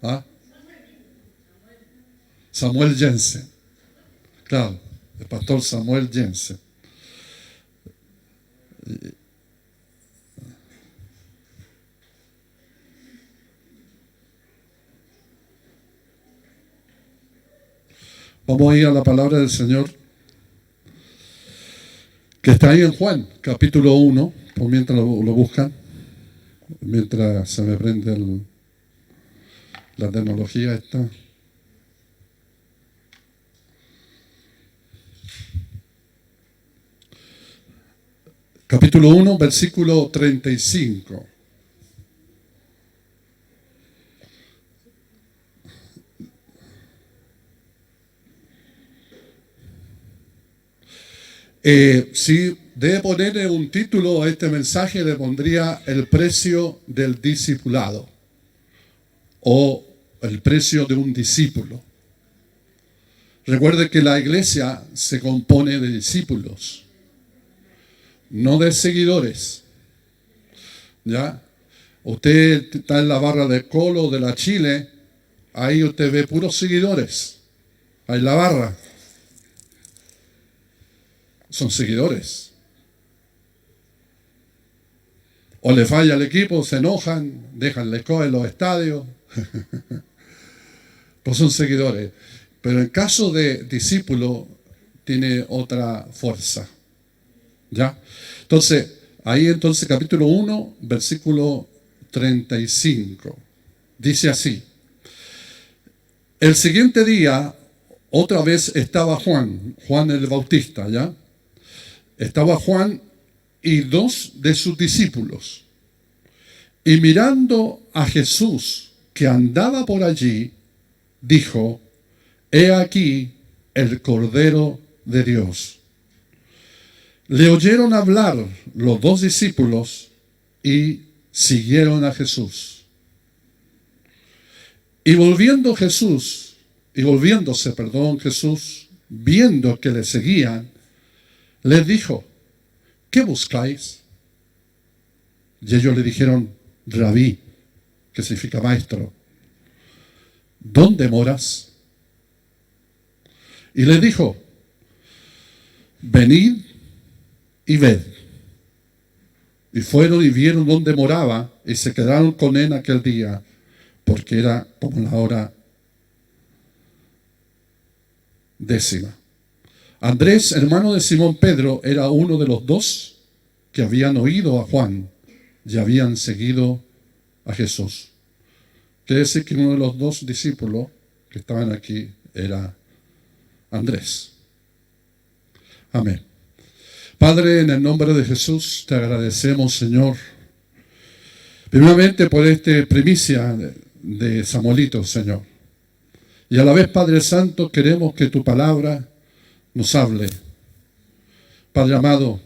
¿Ah? Samuel Jensen. Claro, el pastor Samuel Jensen. Vamos a ir a la palabra del Señor, que está ahí en Juan, capítulo 1, por mientras lo buscan, mientras se me prende la tecnología esta. Capítulo 1, versículo 35. Si debe ponerle un título a este mensaje, le pondría el precio del discipulado o el precio de un discípulo. Recuerde que la iglesia se compone de discípulos, no de seguidores. ¿Ya? Usted está en la barra del Colo, de la Chile, ahí usted ve puros seguidores. Ahí la barra. Son seguidores. O le falla el equipo, se enojan, dejan la escoba en los estadios. Pues son seguidores. Pero en caso de discípulo, tiene otra fuerza. ¿Ya? Entonces, capítulo 1, versículo 35. Dice así. El siguiente día, otra vez estaba Juan el Bautista, ¿ya? Estaba Juan y 2 de sus discípulos. Y mirando a Jesús que andaba por allí, dijo: He aquí el Cordero de Dios. Le oyeron hablar los 2 discípulos y siguieron a Jesús. Y volviéndose Jesús, viendo que le seguían, les dijo: ¿Qué buscáis? Y ellos le dijeron: Rabí, que significa maestro, ¿dónde moras? Y les dijo: Venid y ved. Y fueron y vieron dónde moraba, y se quedaron con él aquel día, porque era como la hora 10. Andrés, hermano de Simón Pedro, era uno de los 2 que habían oído a Juan y habían seguido a Jesús. Quiere decir que uno de los 2 discípulos que estaban aquí era Andrés. Amén. Padre, en el nombre de Jesús, te agradecemos, Señor, primeramente por esta primicia de Samuelito, Señor. Y a la vez, Padre Santo, queremos que tu palabra nos hable. Padre amado,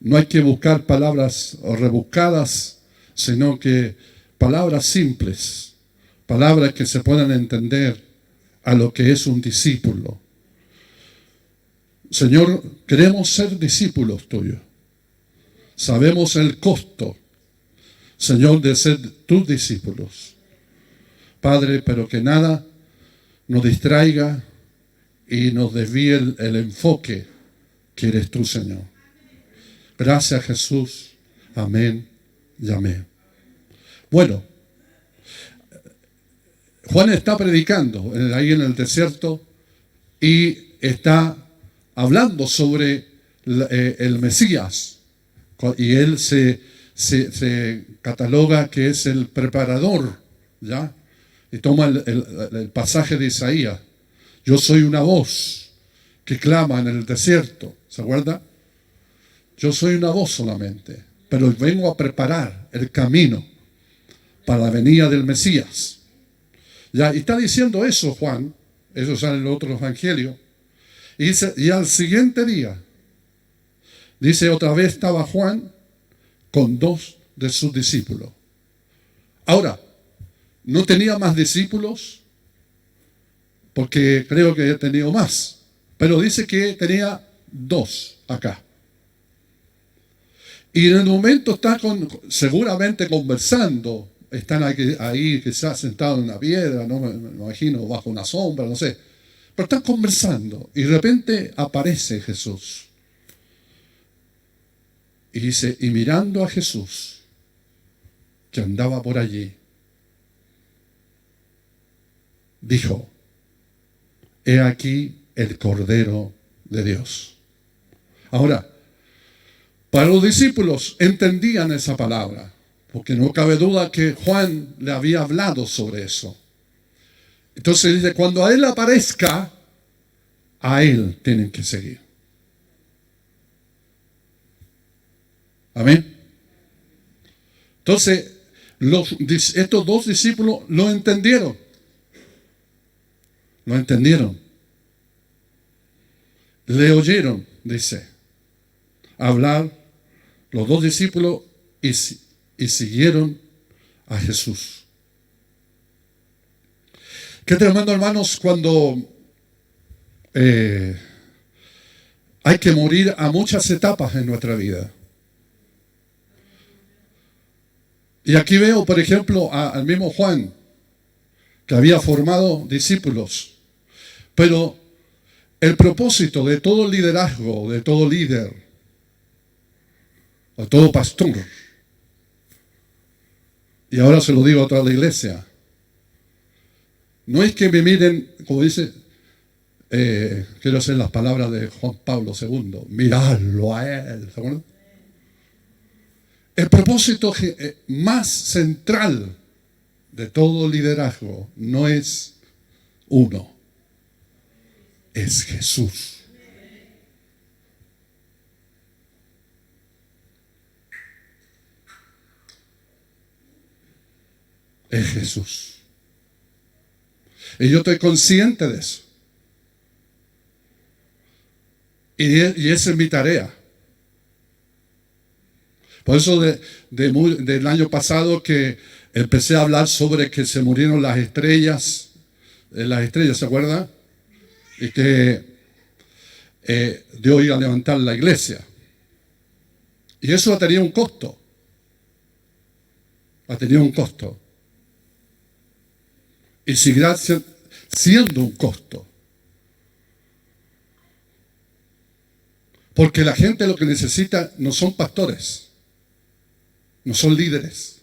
no hay que buscar palabras rebuscadas, sino que palabras simples, palabras que se puedan entender a lo que es un discípulo. Señor, queremos ser discípulos tuyos. Sabemos el costo, Señor, de ser tus discípulos. Padre, pero que nada nos distraiga y nos desvíe el enfoque que eres tú, Señor. Gracias, Jesús. Amén y amén. Bueno, Juan está predicando ahí en el desierto y está hablando sobre el Mesías. Y él se cataloga que es el preparador, ¿ya? Y toma el pasaje de Isaías. Yo soy una voz que clama en el desierto. ¿Se acuerda? Yo soy una voz solamente, pero vengo a preparar el camino para la venida del Mesías. ¿Ya? Y está diciendo eso Juan, eso sale en el otro evangelio. Y dice, y al siguiente día, dice, otra vez estaba Juan con 2 de sus discípulos. Ahora, no tenía más discípulos, porque creo que he tenido más, pero dice que tenía 2 acá. Y en el momento está seguramente conversando, están ahí quizás sentados en una piedra, no me imagino, bajo una sombra, no sé. Pero están conversando y de repente aparece Jesús. Y dice, y mirando a Jesús, que andaba por allí, dijo, he aquí el Cordero de Dios. Ahora, para los discípulos entendían esa palabra, porque no cabe duda que Juan le había hablado sobre eso. Entonces dice, cuando a él aparezca, a él tienen que seguir. Amén. Entonces, estos dos discípulos lo entendieron. Lo entendieron. Le oyeron, dice, hablar los dos discípulos y siguieron a Jesús. Qué tremendo, hermanos, cuando hay que morir a muchas etapas en nuestra vida. Y aquí veo, por ejemplo, al mismo Juan, que había formado discípulos. Pero el propósito de todo liderazgo, de todo líder, de todo pastor, y ahora se lo digo a toda la iglesia, no es que me miren, como dice, quiero hacer las palabras de Juan Pablo II, mirarlo a él, ¿se acuerdan? El propósito más central de todo liderazgo no es uno, es Jesús. Es Jesús. Y yo estoy consciente de eso. Y esa es mi tarea. Por eso del año pasado que empecé a hablar sobre que se murieron las estrellas, ¿se acuerdan? Y que Dios iba a levantar la iglesia. Y eso ha tenido un costo. Ha tenido un costo. Y seguirá siendo un costo. Porque la gente lo que necesita no son pastores. No son líderes.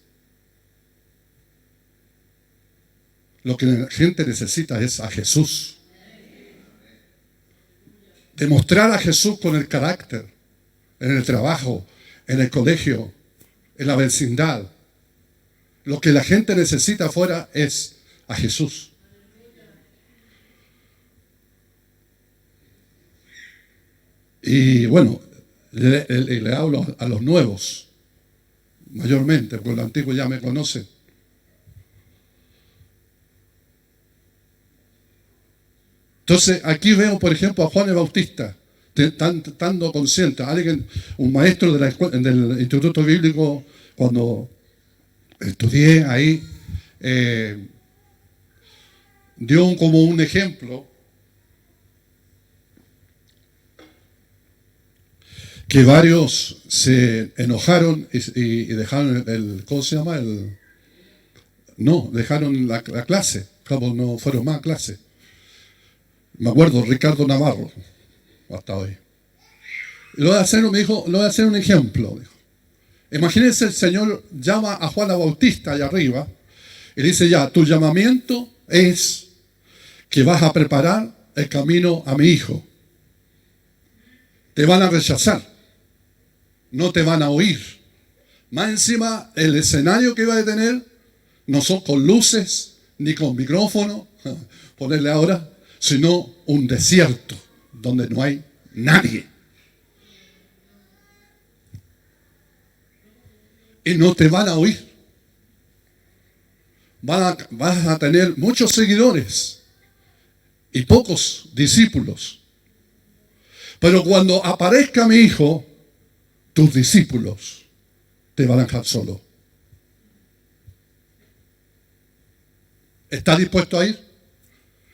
Lo que la gente necesita es a Jesús. Demostrar a Jesús con el carácter, en el trabajo, en el colegio, en la vecindad. Lo que la gente necesita afuera es a Jesús. Y bueno, le hablo a los nuevos. Mayormente, porque los antiguos ya me conocen. Entonces, aquí veo, por ejemplo, a Juan el Bautista, estando consciente, alguien, un maestro de la escuela, del Instituto Bíblico, cuando estudié ahí, dio como un ejemplo que varios se enojaron y dejaron ¿cómo se llama? Dejaron la clase, como no fueron más a clase. Me acuerdo, Ricardo Navarro, hasta hoy. Me dijo, le voy a hacer un ejemplo. Dijo. Imagínense, el Señor llama a Juan Bautista allá arriba y dice, ya, tu llamamiento es que vas a preparar el camino a mi hijo. Te van a rechazar. No te van a oír. Más encima, el escenario que iba a tener no son con luces ni con micrófono, ponerle ahora, sino un desierto donde no hay nadie. Y no te van a oír. Vas a tener muchos seguidores y pocos discípulos. Pero cuando aparezca mi hijo, tus discípulos te van a dejar solo. ¿Estás dispuesto a ir?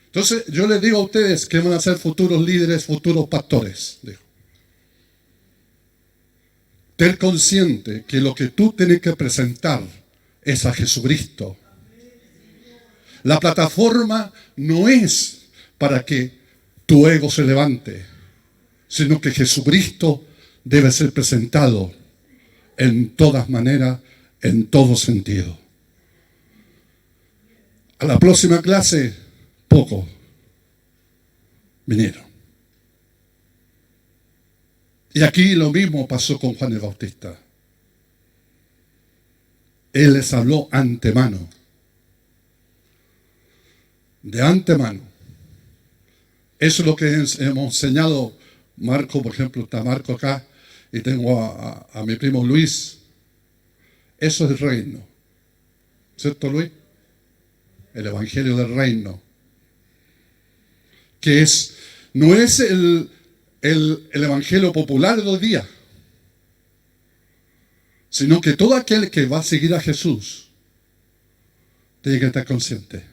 Entonces, yo les digo a ustedes que van a ser futuros líderes, futuros pastores. Dijo. Ten consciente que lo que tú tienes que presentar es a Jesucristo. La plataforma no es para que tu ego se levante, sino que Jesucristo debe ser presentado en todas maneras, en todo sentido. A la próxima clase, pocos vinieron. Y aquí lo mismo pasó con Juan el Bautista. Él les habló antemano. De antemano. Eso es lo que hemos enseñado. Marco, por ejemplo, está Marco acá, y tengo a mi primo Luis. Eso es el reino. ¿Cierto, Luis? El evangelio del reino. Que es, no es el evangelio popular de hoy día, sino que todo aquel que va a seguir a Jesús tiene que estar consciente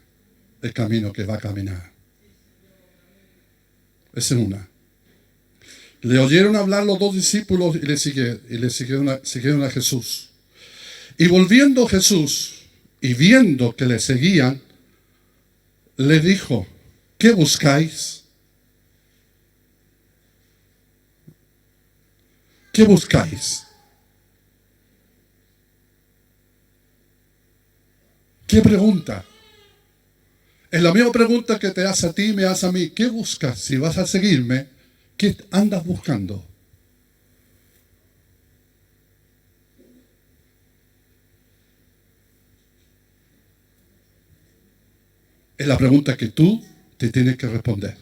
del camino que va a caminar. Esa es una. Le oyeron hablar los dos discípulos y le siguieron a Jesús. Y volviendo Jesús y viendo que le seguían, le dijo: ¿qué buscáis? ¿Qué buscáis? ¿Qué pregunta? Es la misma pregunta que te hace a ti y me hace a mí. ¿Qué buscas? Si vas a seguirme, ¿qué andas buscando? Es la pregunta que tú te tienes que responder.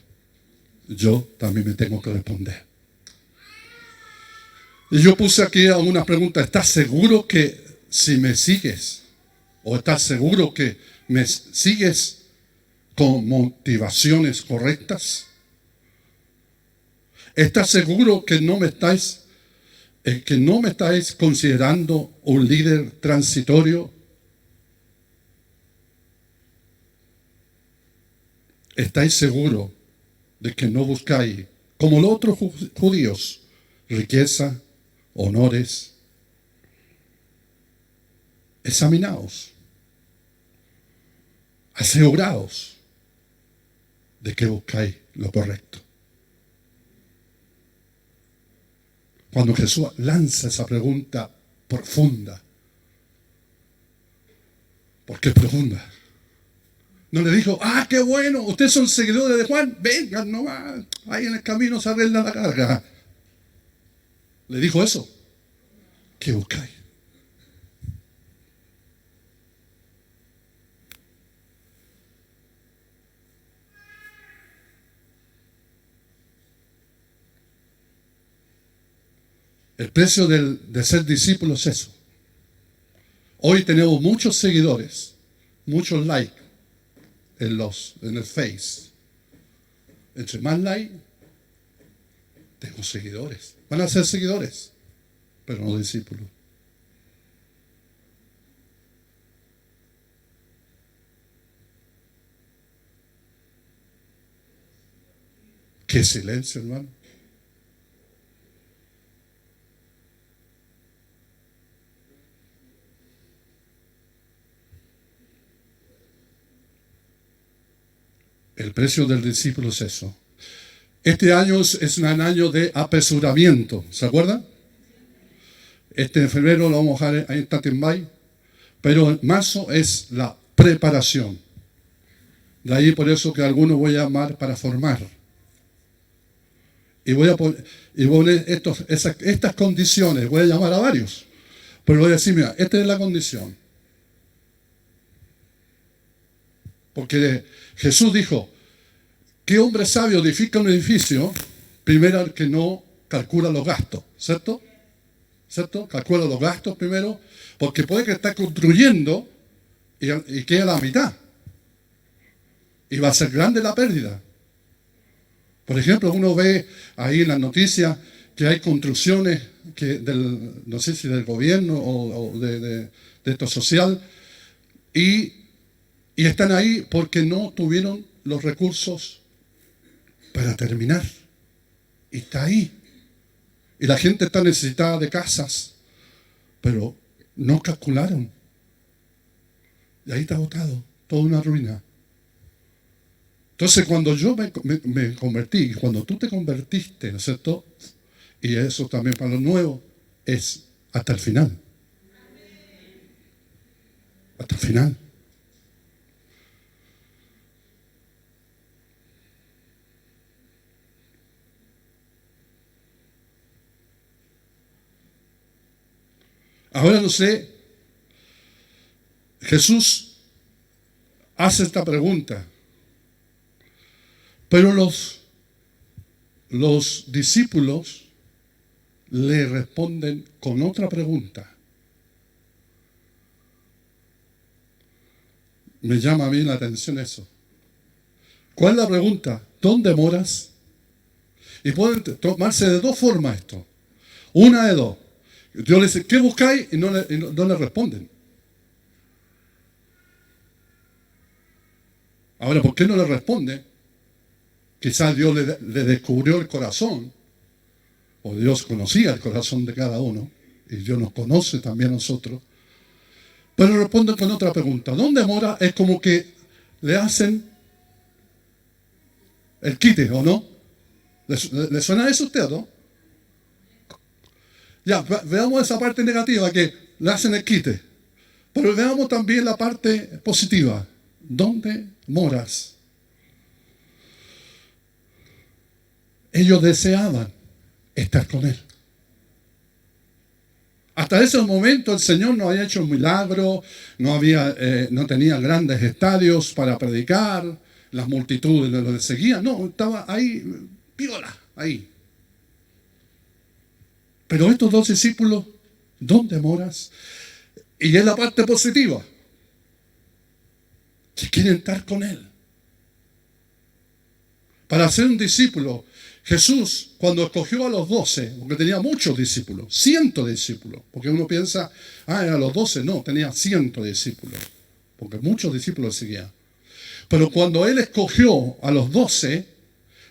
Yo también me tengo que responder. Y yo puse aquí algunas preguntas. ¿Estás seguro que si me sigues? ¿O estás seguro que me sigues con motivaciones correctas? ¿Estás seguro que no me estáis considerando un líder transitorio? ¿Estáis seguros de que no buscáis, como los otros judíos, riqueza, honores? Examinaos, aseguraos de que buscáis lo correcto. Cuando Jesús lanza esa pregunta profunda, porque es profunda, no le dijo: ¡ah, qué bueno! Ustedes son seguidores de Juan, vengan nomás, ahí en el camino se arregla la carga. Le dijo eso. ¿Qué buscáis? El precio de ser discípulo es eso. Hoy tenemos muchos seguidores, muchos likes en el Face. Entre más likes, tengo seguidores. Van a ser seguidores, pero no discípulos. Qué silencio, hermano. El precio del discípulo es eso. Este año es un año de apresuramiento, ¿se acuerdan? En febrero lo vamos a dejar ahí en stand-by, pero en marzo es la preparación. De ahí por eso que a algunos voy a llamar para formar. Y voy a poner estas condiciones, voy a llamar a varios, pero voy a decir: mira, esta es la condición. Porque Jesús dijo: ¿qué hombre sabio edifica un edificio? Primero, el que no calcula los gastos, ¿cierto? ¿Cierto? Calcula los gastos primero, porque puede que esté construyendo y quede a la mitad. Y va a ser grande la pérdida. Por ejemplo, uno ve ahí en las noticias que hay construcciones no sé si del gobierno o de esto social, y están ahí porque no tuvieron los recursos para terminar. Y está ahí. Y la gente está necesitada de casas, pero no calcularon. Y ahí está botado, toda una ruina. Entonces cuando yo me convertí, cuando tú te convertiste, ¿no es cierto? Y eso también para los nuevos, es hasta el final. Hasta el final. Ahora no sé, Jesús hace esta pregunta, pero los discípulos le responden con otra pregunta. Me llama a mí la atención eso. ¿Cuál es la pregunta? ¿Dónde moras? Y pueden tomarse de dos formas esto. Una de dos. Dios le dice, ¿qué buscáis? Y no le responden. Ahora, ¿por qué no le responde? Quizás Dios le descubrió el corazón, o Dios conocía el corazón de cada uno, y Dios nos conoce también a nosotros. Pero responden con otra pregunta. ¿Dónde mora? Es como que le hacen el quite, ¿o no? ¿Le suena eso a usted, no? Ya, veamos esa parte negativa, que le hacen el quite. Pero veamos también la parte positiva. ¿Dónde moras? Ellos deseaban estar con Él. Hasta ese momento el Señor no había hecho un milagro, no tenía grandes estadios para predicar, las multitudes lo seguían, no, estaba ahí, piola, ahí. Pero estos dos discípulos, ¿dónde moras? Y es la parte positiva, que quieren estar con Él. Para ser un discípulo, Jesús, cuando escogió a los 12, porque tenía muchos discípulos, cientos de discípulos, porque uno piensa, a los 12, no, tenía cientos de discípulos, porque muchos discípulos seguían. Pero cuando Él escogió a los 12,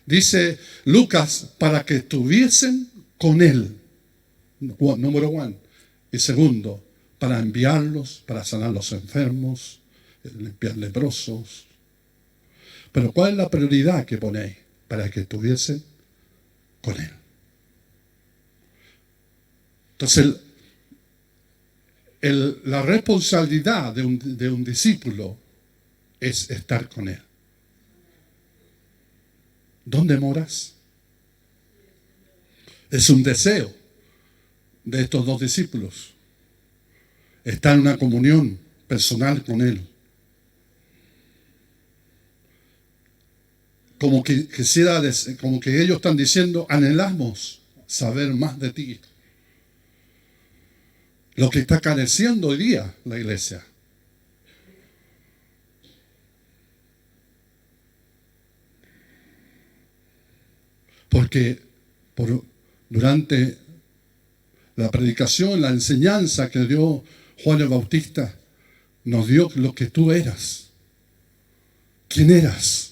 dice Lucas, para que estuviesen con Él, número uno. Y segundo, para enviarlos, para sanar los enfermos, limpiar leprosos. Pero ¿cuál es la prioridad que ponéis? Para que estuviesen con Él. Entonces, la responsabilidad de un discípulo es estar con Él. ¿Dónde moras? Es un deseo de estos dos discípulos. Estar en una comunión personal con Él. Como que ellos están diciendo, anhelamos saber más de ti. Lo que está careciendo hoy día la iglesia. Porque durante la predicación, la enseñanza que dio Juan el Bautista, nos dio lo que tú eras. ¿Quién eras?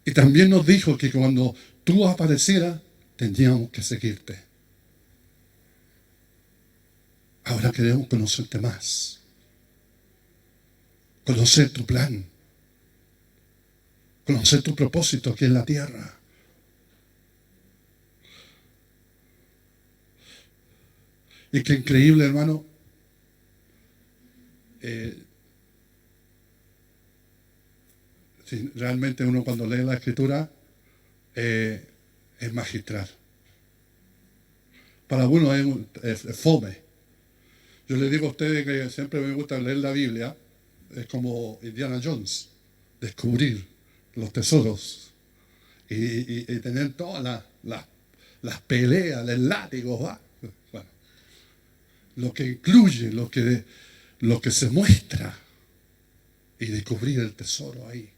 Y también nos dijo que cuando tú aparecieras, teníamos que seguirte. Ahora queremos conocerte más. Conocer tu plan. Conocer tu propósito aquí en la tierra. Y qué increíble, hermano. Realmente uno cuando lee la Escritura es magistral. Para algunos es fome. Yo les digo a ustedes que siempre me gusta leer la Biblia. Es como Indiana Jones, descubrir los tesoros y tener todas las peleas, los látigos. Bueno, lo que incluye, lo que se muestra y descubrir el tesoro ahí.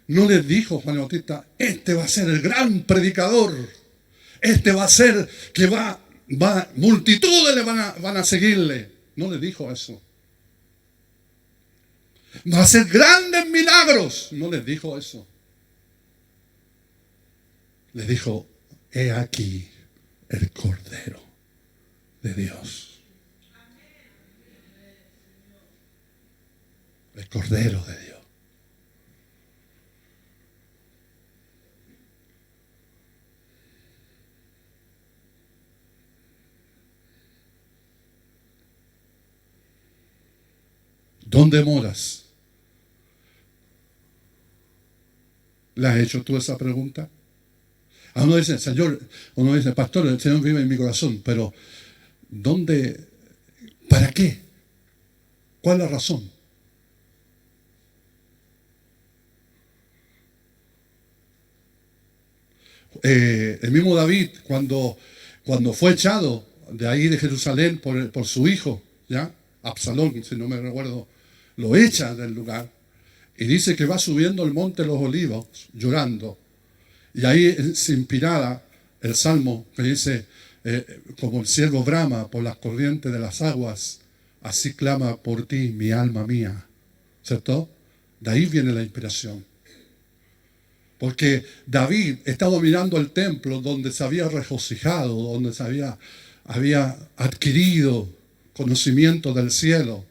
No les dijo Juan el Bautista, este va a ser el gran predicador, este va a ser que multitudes le van a seguirle. No les dijo eso. Va a hacer grandes milagros. No les dijo eso. Les dijo, he aquí el Cordero de Dios. el Cordero de Dios. ¿Dónde moras? ¿Le has hecho tú esa pregunta? A uno dice, Señor, uno dice, pastor, el Señor vive en mi corazón, pero ¿dónde? ¿Para qué? ¿Cuál es la razón? El mismo David, cuando fue echado de ahí de Jerusalén por su hijo, ¿ya? Absalón, si no me recuerdo, lo echa del lugar y dice que va subiendo el monte de los olivos llorando. Y ahí se inspiraba el salmo que dice, como el ciervo brama por las corrientes de las aguas, así clama por ti mi alma mía. ¿Cierto? De ahí viene la inspiración. Porque David estaba mirando el templo donde se había regocijado, donde se había adquirido conocimiento del cielo.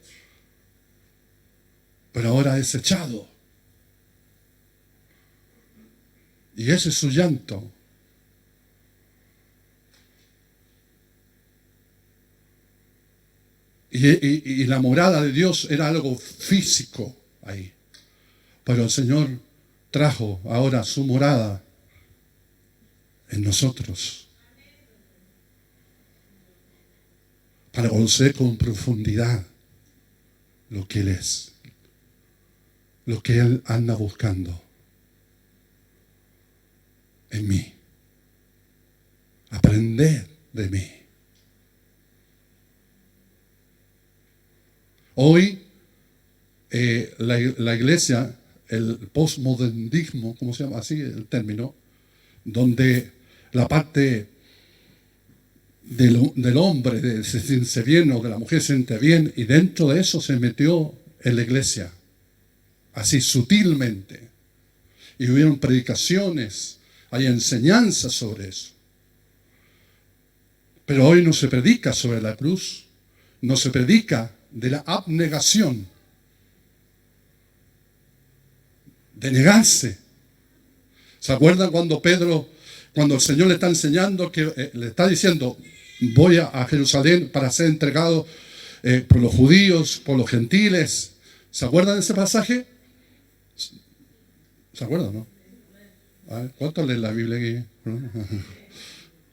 Pero ahora es echado. Y ese es su llanto. Y la morada de Dios era algo físico ahí. Pero el Señor trajo ahora su morada en nosotros. Para conocer con profundidad lo que Él es. Lo que Él anda buscando en mí. Aprender de mí. Hoy la iglesia, el postmodernismo, ¿cómo se llama así el término? Donde la parte del hombre se siente bien o de la mujer se siente bien y dentro de eso se metió en la iglesia, así sutilmente. Y hubieron predicaciones, hay enseñanzas sobre eso. Pero hoy no se predica sobre la cruz, no se predica de la abnegación, de negarse. ¿Se acuerdan cuando el Señor le está enseñando, que le está diciendo, voy a Jerusalén para ser entregado por los judíos, por los gentiles? ¿Se acuerdan de ese pasaje? ¿Se acuerdan, no? A ver, ¿cuántos leen la Biblia aquí?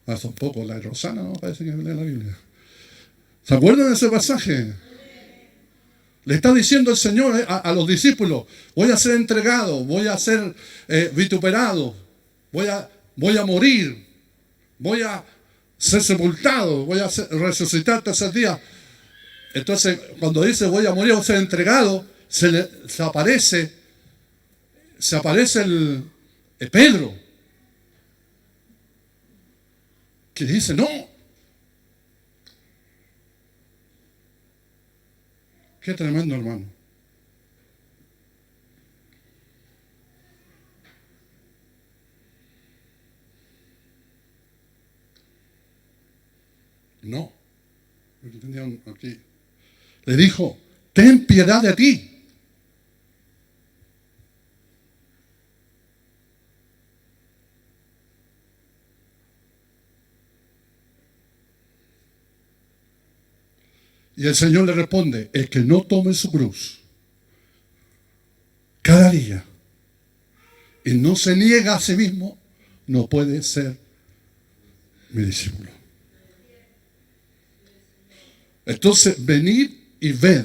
Hace un poco, la de Rosana, ¿no? Parece que lee la Biblia. ¿Se acuerdan de ese pasaje? Le está diciendo el Señor a los discípulos, voy a ser entregado, voy a ser vituperado, voy a morir, voy a ser sepultado, voy a resucitar el tercer día. Entonces, cuando dice voy a morir o ser entregado, se aparece el Pedro, que dice, no. Qué tremendo, hermano. No. Aquí. Le dijo, ten piedad de ti. Y el Señor le responde, el que no tome su cruz cada día y no se niega a sí mismo, no puede ser mi discípulo. Entonces, venid y ved,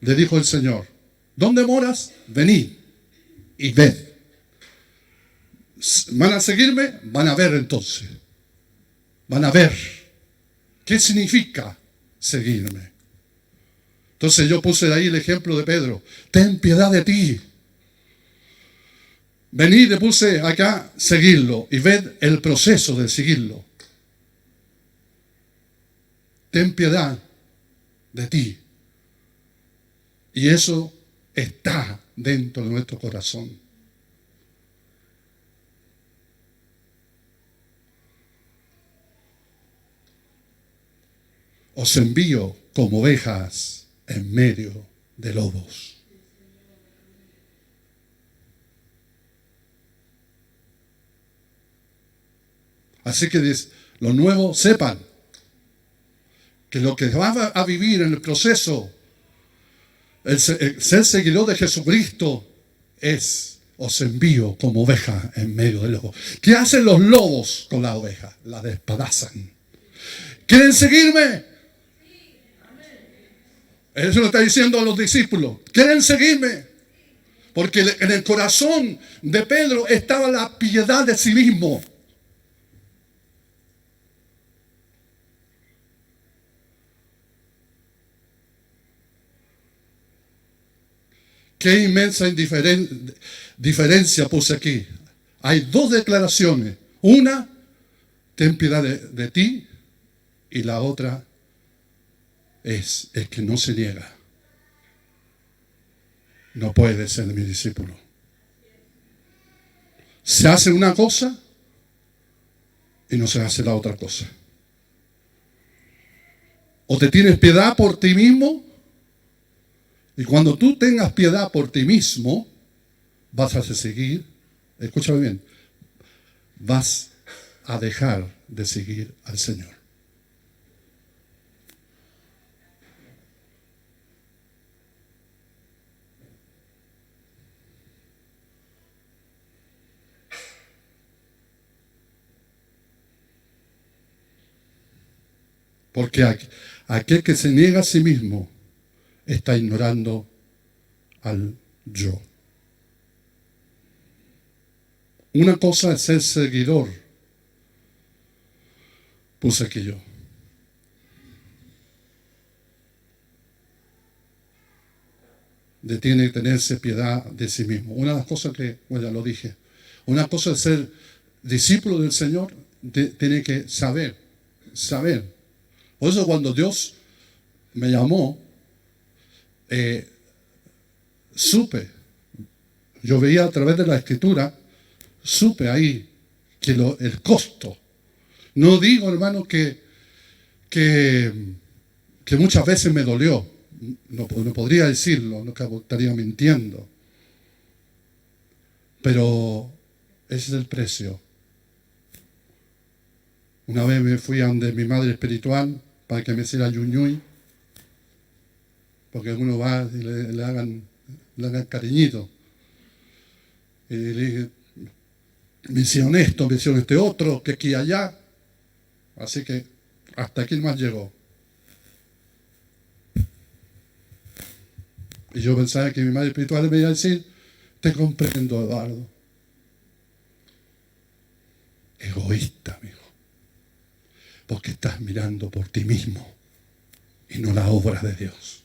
le dijo el Señor. ¿Dónde moras? Venid y ved. ¿Van a seguirme? Van a ver entonces. Van a ver. ¿Qué significa seguirme? Entonces yo puse de ahí el ejemplo de Pedro. Ten piedad de ti. Venid, le puse acá, seguirlo. Y ved el proceso de seguirlo. Ten piedad de ti. Y eso está dentro de nuestro corazón. Os envío como ovejas en medio de lobos. Así que los nuevos sepan que lo que va a vivir en el proceso, el ser seguidor de Jesucristo, es: os envío como oveja en medio de lobos. ¿Qué hacen los lobos con la oveja? La despedazan. ¿Quieren seguirme? Eso lo está diciendo a los discípulos. ¿Quieren seguirme? Porque en el corazón de Pedro estaba la piedad de sí mismo. Qué inmensa diferencia puse aquí. Hay dos declaraciones. Una, ten piedad de ti. Y la otra es el que no se niega no puede ser mi discípulo. Se hace una cosa y no se hace la otra cosa. O te tienes piedad por ti mismo, y cuando tú tengas piedad por ti mismo, vas a seguir, escúchame bien, vas a dejar de seguir al Señor. Porque aquel que se niega a sí mismo está ignorando al yo. Una cosa es ser seguidor. Puse aquí yo. Tiene que tenerse piedad de sí mismo. Una de las cosas que, bueno, ya lo dije. Una cosa es ser discípulo del Señor, tiene que saber. Por eso cuando Dios me llamó, supe, yo veía a través de la Escritura, supe ahí que el costo. No digo, hermano, que muchas veces me dolió. No podría decirlo, no estaría mintiendo. Pero ese es el precio. Una vez me fui a donde mi madre espiritual para que me hiciera yuñuy, porque uno va y le hagan cariñito. Y le dije, me hicieron esto, me hicieron este otro, que aquí y allá. Así que hasta aquí más llegó. Y yo pensaba que mi madre espiritual me iba a decir, te comprendo, Eduardo. Egoísta, amigo. Porque estás mirando por ti mismo y no la obra de Dios.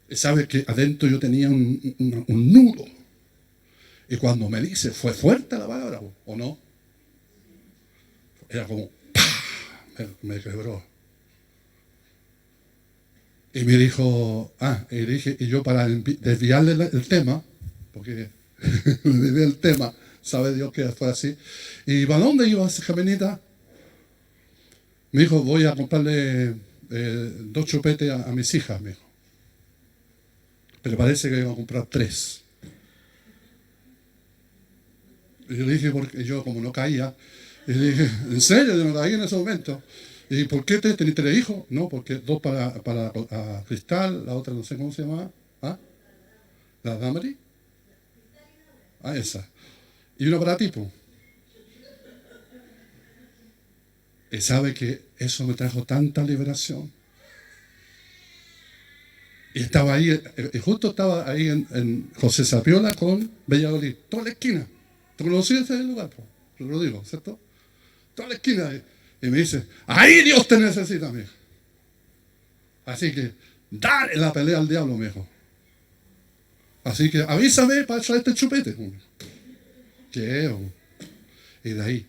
Y sabes que adentro yo tenía un nudo. Y cuando me dice, fue fuerte la palabra, ¿o no? Era como, ¡pah! Me quebró. Y me dijo, y dije, y yo para desviarle el tema, porque me desvié el tema, sabe Dios que fue así. ¿Y para dónde iba esa caminita? Me dijo, voy a comprarle 2 chupetes a mis hijas, me dijo. Pero parece que iba a comprar 3. Y yo le dije, porque yo como no caía, y le dije, ¿en serio? Yo no caí en ese momento. ¿Y por qué tenés 3 hijos? No, porque 2 para Cristal, la otra no sé cómo se llamaba. ¿La Damari? Esa. Y uno para ti, pues. Y sabe que eso me trajo tanta liberación. Y estaba ahí, justo estaba ahí en José Sapiola con Valladolid, toda la esquina. ¿Tú conocías ese lugar? Yo lo digo, ¿cierto? Toda la esquina. Y me dice, ahí Dios te necesita, mijo. Así que, dale la pelea al diablo, mijo. Así que avísame para traer este chupete. ¿Qué? Y de ahí.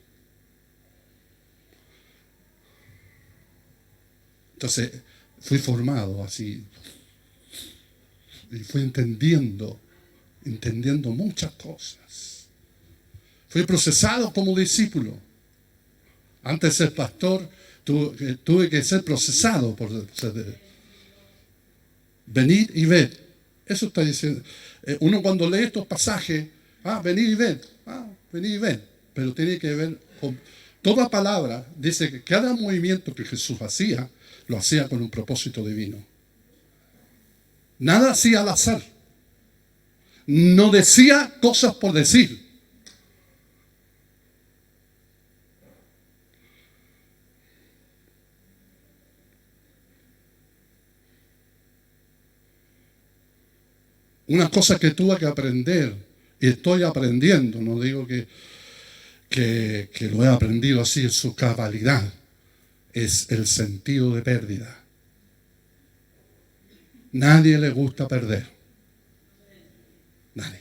Entonces, fui formado así. Y fui entendiendo muchas cosas. Fui procesado como discípulo. Antes de ser pastor, tuve que ser procesado por venir y ver. Eso está diciendo. Uno cuando lee estos pasajes, venid y ven. Venid y ven. Pero tiene que ver con... Toda palabra dice que cada movimiento que Jesús hacía, lo hacía con un propósito divino. Nada hacía al azar. No decía cosas por decir. Una cosa que tuve que aprender, y estoy aprendiendo, no digo que lo he aprendido así en su cabalidad, es el sentido de pérdida. Nadie le gusta perder. Nadie.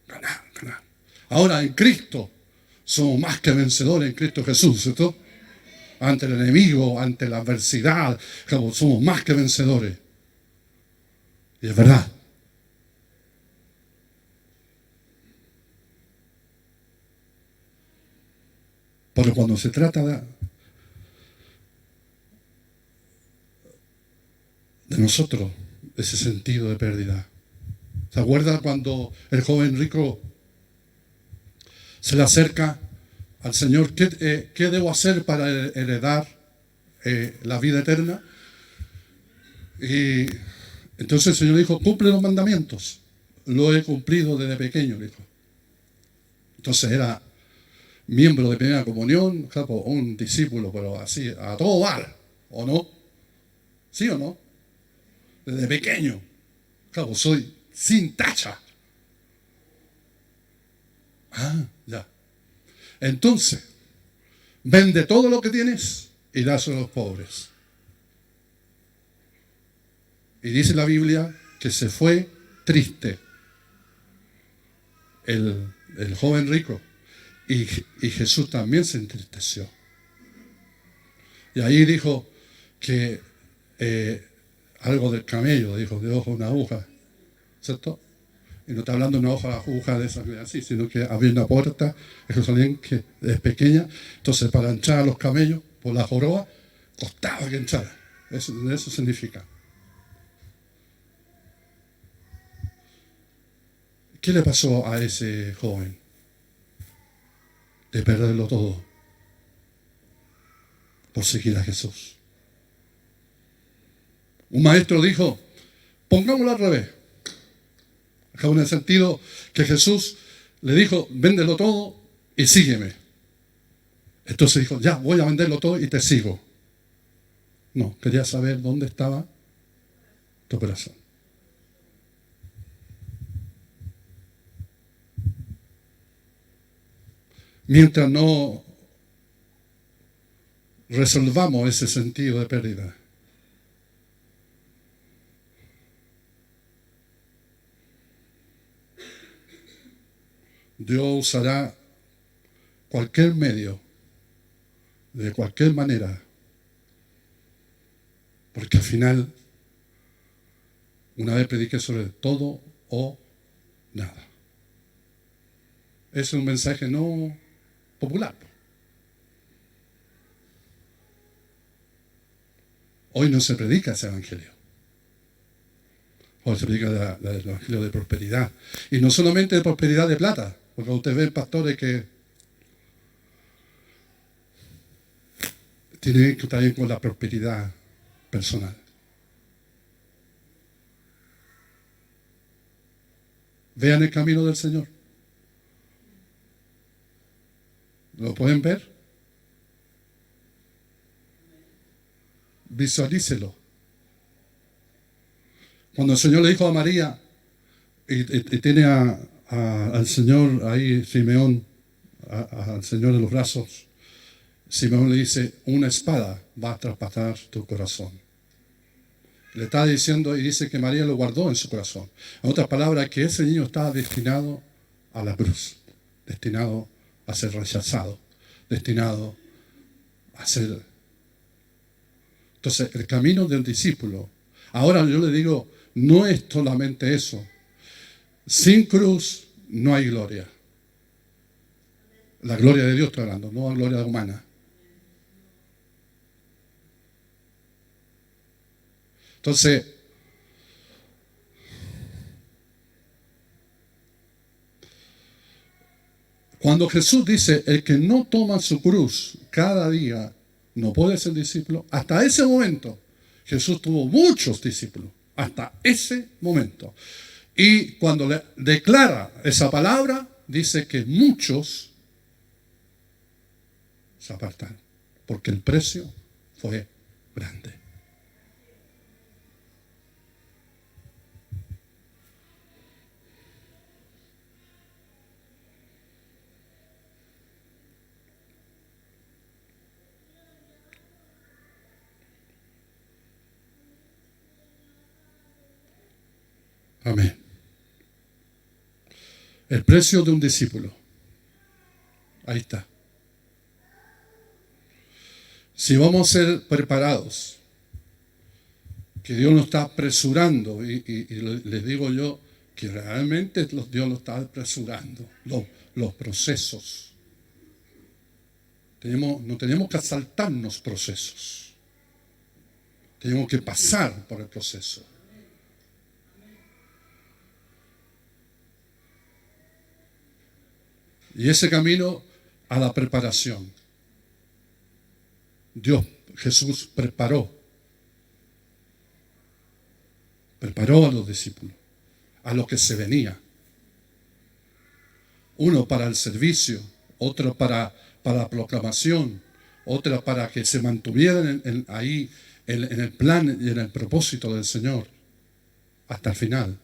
Ganar, ganar. Ahora en Cristo somos más que vencedores en Cristo Jesús, ¿cierto? Ante el enemigo, ante la adversidad, somos más que vencedores. Y es verdad. Pero cuando se trata de nosotros, ese sentido de pérdida. ¿Se acuerda cuando el joven rico se le acerca al Señor? ¿Qué debo hacer para heredar la vida eterna? Y entonces el Señor le dijo, cumple los mandamientos. Lo he cumplido desde pequeño, le dijo. Entonces era miembro de primera comunión, un discípulo, pero así, a todo dar, ¿o no? ¿Sí o no? Desde pequeño. Claro, soy sin tacha. Ya. Entonces, vende todo lo que tienes y dáselo a los pobres. Y dice la Biblia que se fue triste el joven rico. Y Jesús también se entristeció. Y ahí dijo que algo del camello, dijo, de ojo una aguja, ¿cierto? Y no está hablando de una aguja de esas así, sino que había una puerta en Jerusalén que es pequeña, entonces para entrar a los camellos por la joroba, costaba que entrara. Eso significa. ¿Qué le pasó a ese joven? De perderlo todo por seguir a Jesús. Un maestro dijo, pongámoslo al revés. En el sentido que Jesús le dijo, véndelo todo y sígueme. Entonces dijo, ya, voy a venderlo todo y te sigo. No, quería saber dónde estaba tu corazón. Mientras no resolvamos ese sentido de pérdida, Dios usará cualquier medio, de cualquier manera, porque al final, una vez prediqué sobre todo o nada. Es un mensaje no popular. Hoy no se predica ese evangelio. Hoy se predica el evangelio de prosperidad. Y no solamente de prosperidad de plata, porque usted ve pastores que tienen que estar bien con la prosperidad personal. Vean el camino del Señor. ¿Lo pueden ver? Visualícelo. Cuando el Señor le dijo a María, y tiene al Señor ahí, Simeón, al Señor en los brazos, Simeón le dice, una espada va a traspasar tu corazón. Le está diciendo y dice que María lo guardó en su corazón. En otras palabras, que ese niño estaba destinado a la cruz, destinado a ser rechazado, destinado a ser... Entonces, el camino del discípulo. Ahora yo le digo, no es solamente eso. Sin cruz no hay gloria. La gloria de Dios estoy hablando, no la gloria humana. Entonces, Cuando Jesús dice, el que no toma su cruz cada día no puede ser discípulo, hasta ese momento Jesús tuvo muchos discípulos, hasta ese momento. Y cuando le declara esa palabra, dice que muchos se apartaron, porque el precio fue grande. Amén. El precio de un discípulo. Ahí está. Si vamos a ser preparados, que Dios nos está apresurando, y les digo yo que realmente Dios lo está apresurando, los procesos. No tenemos que saltarnos procesos. Tenemos que pasar por el proceso. Y ese camino a la preparación. Jesús preparó a los discípulos, a lo que se venía. Uno para el servicio, otro para la proclamación, otro para que se mantuvieran ahí en el plan y en el propósito del Señor, hasta el final.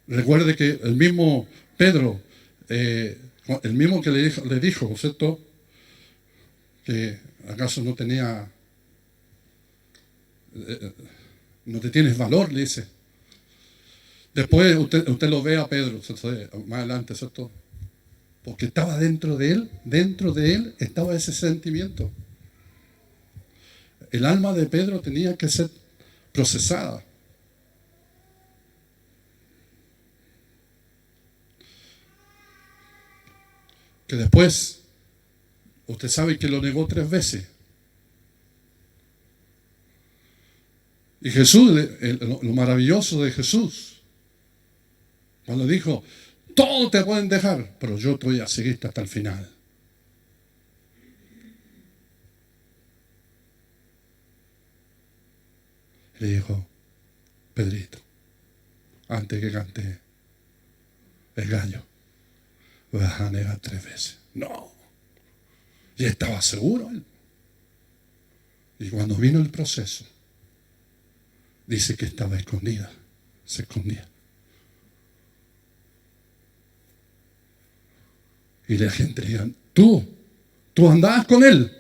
Recuerde que el mismo Pedro, el mismo que le dijo, ¿cierto?, que acaso no te tienes valor, le dice. Después usted lo ve a Pedro, ¿cierto?, más adelante, ¿cierto? Porque estaba dentro de él estaba ese sentimiento. El alma de Pedro tenía que ser procesada. Que después, usted sabe que lo negó 3 veces. Y Jesús, lo maravilloso de Jesús, cuando dijo, todos te pueden dejar, pero yo te voy a seguir hasta el final. Le dijo, Pedrito, antes que cante el gallo, vas a negar 3 veces. No. Y estaba seguro él. Y cuando vino el proceso, dice que estaba escondida. Se escondía. Y la gente le dijo, tú andabas con él.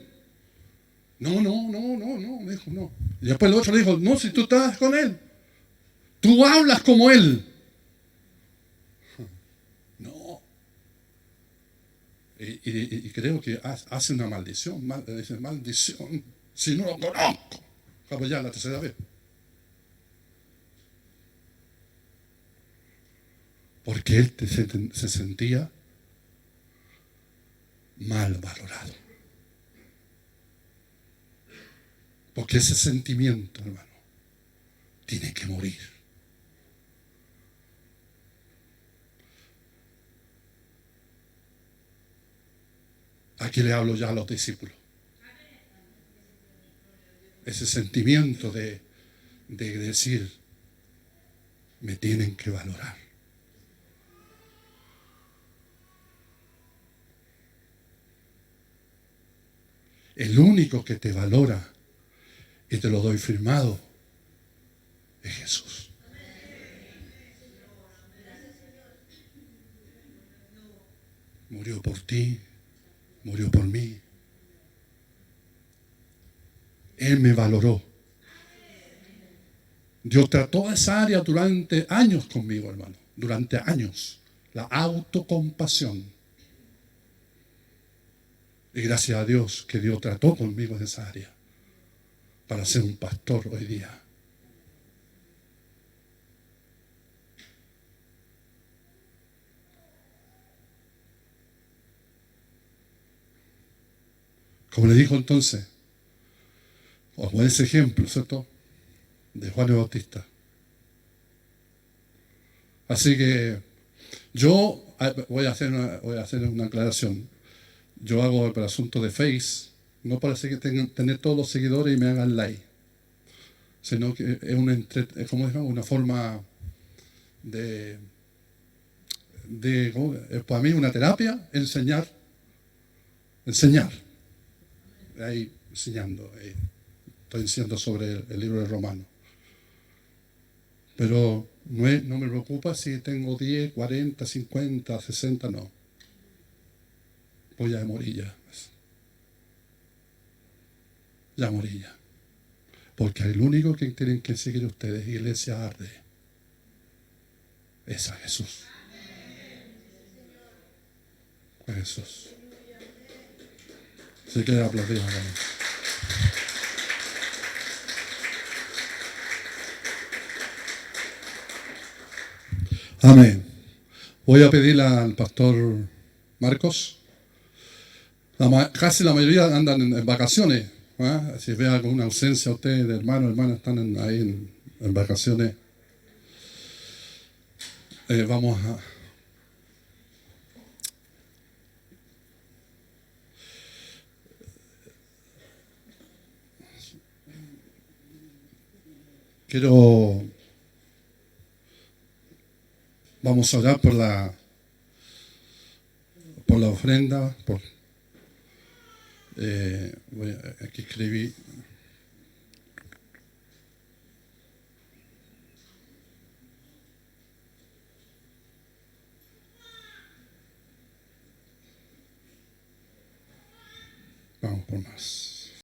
No, dijo, no. Y después el otro le dijo, no, si tú estabas con él. Tú hablas como él. No. Y creo que hace una maldición. Dice, maldición, si no lo conozco. Como ya la 3ª vez. Porque él se sentía mal valorado. Porque ese sentimiento, hermano, tiene que morir. Aquí le hablo ya a los discípulos. Ese sentimiento de decir, me tienen que valorar. El único que te valora, y te lo doy firmado, es Jesús. Murió por ti, murió por mí. Él me valoró. Dios trató esa área durante años conmigo, hermano. Durante años. La autocompasión. Y gracias a Dios que Dios trató conmigo en esa área para ser un pastor hoy día. Como le dijo entonces, como ese ejemplo, ¿cierto?, de Juan el Bautista. Así que yo voy a hacer una aclaración. Yo hago el asunto de Face, no para tener todos los seguidores y me hagan like, sino que es como digamos, una forma para mí una terapia, enseñar, ahí enseñando, estoy diciendo sobre el libro de Romanos. Pero no me preocupa si tengo 10, 40, 50, 60, no. Pues ya morí ya. Ya morí ya. Porque el único que tienen que seguir ustedes, iglesia arde, es a Jesús. A Jesús. Así que aplaudir ahora. Amén. Voy a pedirle al pastor Marcos. Casi la mayoría andan en vacaciones. Si ve alguna ausencia, ustedes, hermanos, están ahí en vacaciones. Vamos a... Vamos a orar por la ofrenda. Aquí escribí